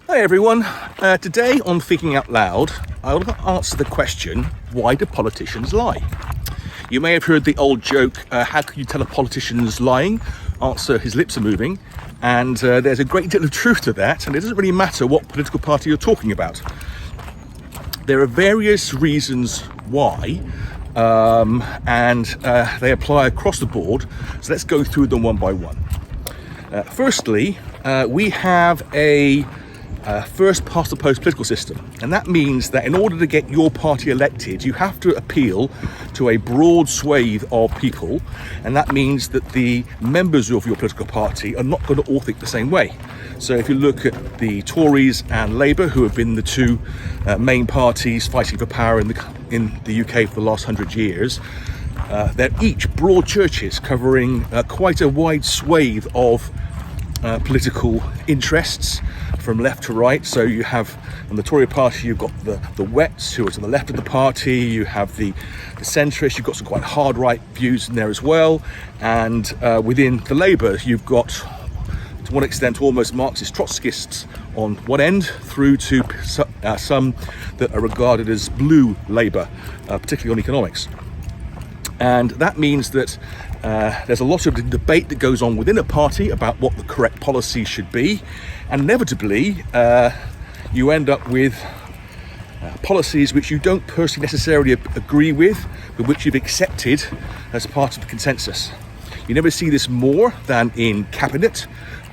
Hi everyone, today on Thinking Out Loud, I will answer the question, why do politicians lie? You may have heard the old joke, how can you tell a politician's lying? Answer, his lips are moving. And there's a great deal of truth to that, and it doesn't really matter what political party you're talking about. There are various reasons why, and they apply across the board, so let's go through them one by one. Firstly, we have a first past the post political system, and that means that in order to get your party elected you have to appeal to a broad swathe of people, and that means that the members of your political party are not going to all think the same way. So if you look at the Tories and Labour, who have been the two main parties fighting for power in the UK for the last 100 years, they're each broad churches covering quite a wide swathe of political interests from left to right. So you have on the Tory party, you've got the Wets, who are to the left of the party, you have the centrists, you've got some quite hard right views in there as well, and within the Labour you've got, to one extent, almost Marxist Trotskyists on one end, through to some that are regarded as blue Labour, particularly on economics. And that means that there's a lot of debate that goes on within a party about what the correct policy should be, and inevitably you end up with policies which you don't personally necessarily agree with, but which you've accepted as part of the consensus. You never see this more than in cabinet,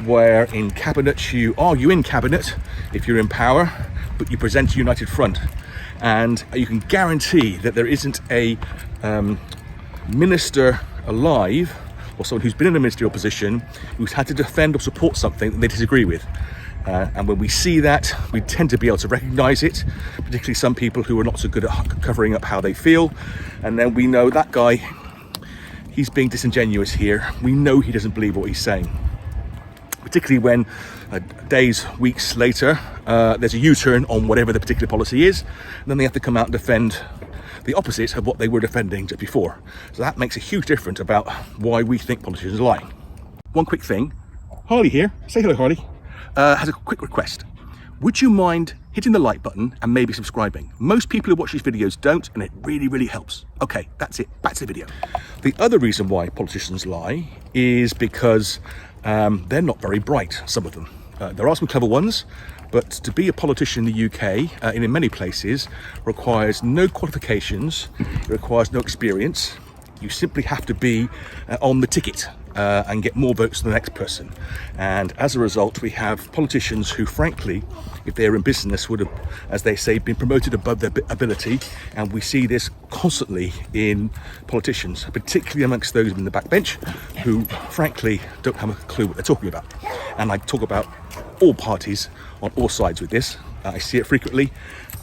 where in cabinet you argue in cabinet if you're in power, but you present a united front. And you can guarantee that there isn't a minister alive, or someone who's been in a ministerial position, who's had to defend or support something that they disagree with. And when we see that, we tend to be able to recognise it, particularly some people who are not so good at covering up how they feel. And then we know that guy, he's being disingenuous here. We know he doesn't believe what he's saying. Particularly when days, weeks later, there's a U-turn on whatever the particular policy is, and then they have to come out and defend the opposite of what they were defending just before. So that makes a huge difference about why we think politicians lie. One quick thing, Harley here, say hello Harley, has a quick request. Would you mind hitting the like button and maybe subscribing? Most people who watch these videos don't, and it really helps. Okay, that's it, back to the video. The other reason why politicians lie is because they're not very bright, some of them. There are some clever ones, but to be a politician in the UK, and in many places, requires no qualifications, it requires no experience. You simply have to be on the ticket and get more votes than the next person. And as a result, we have politicians who, frankly, if they're in business, would have, as they say, been promoted above their ability. And we see this constantly in politicians, particularly amongst those in the backbench, who, frankly, don't have a clue what they're talking about. And I talk about all parties on all sides with this. I see it frequently.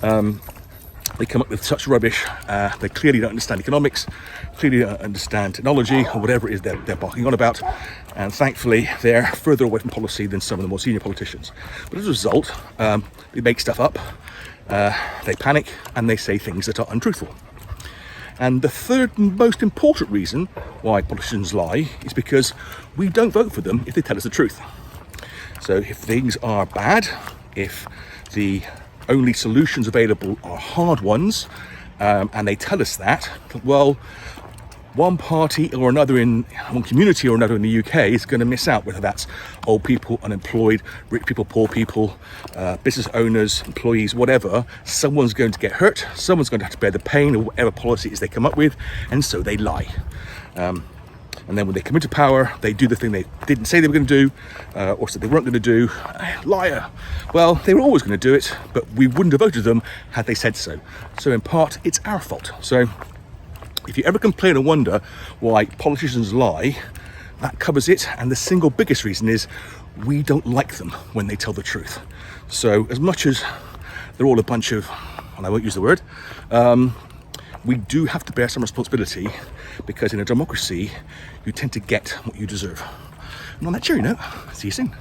They come up with such rubbish. They clearly don't understand economics, clearly don't understand technology, or whatever it is they're barking on about. And thankfully, they're further away from policy than some of the more senior politicians. But as a result, they make stuff up, they panic, and they say things that are untruthful. And the third most important reason why politicians lie is because we don't vote for them if they tell us the truth. So if things are bad, if the only solutions available are hard ones, and they tell us that, well, one party or another in one community or another in the UK is going to miss out, whether that's old people, unemployed, rich people, poor people, business owners, employees, whatever. Someone's going to get hurt, someone's going to have to bear the pain of whatever policies they come up with, and so they lie. And then when they come into power, they do the thing they didn't say they were going to do, or said they weren't going to do. Liar. Well, they were always going to do it, but we wouldn't have voted them had they said so. So in part, it's our fault. So if you ever complain and wonder why politicians lie, that covers it. And the single biggest reason is we don't like them when they tell the truth. So as much as they're all a bunch of, and I won't use the word, we do have to bear some responsibility, because in a democracy, you tend to get what you deserve. And on that cheery note, see you soon.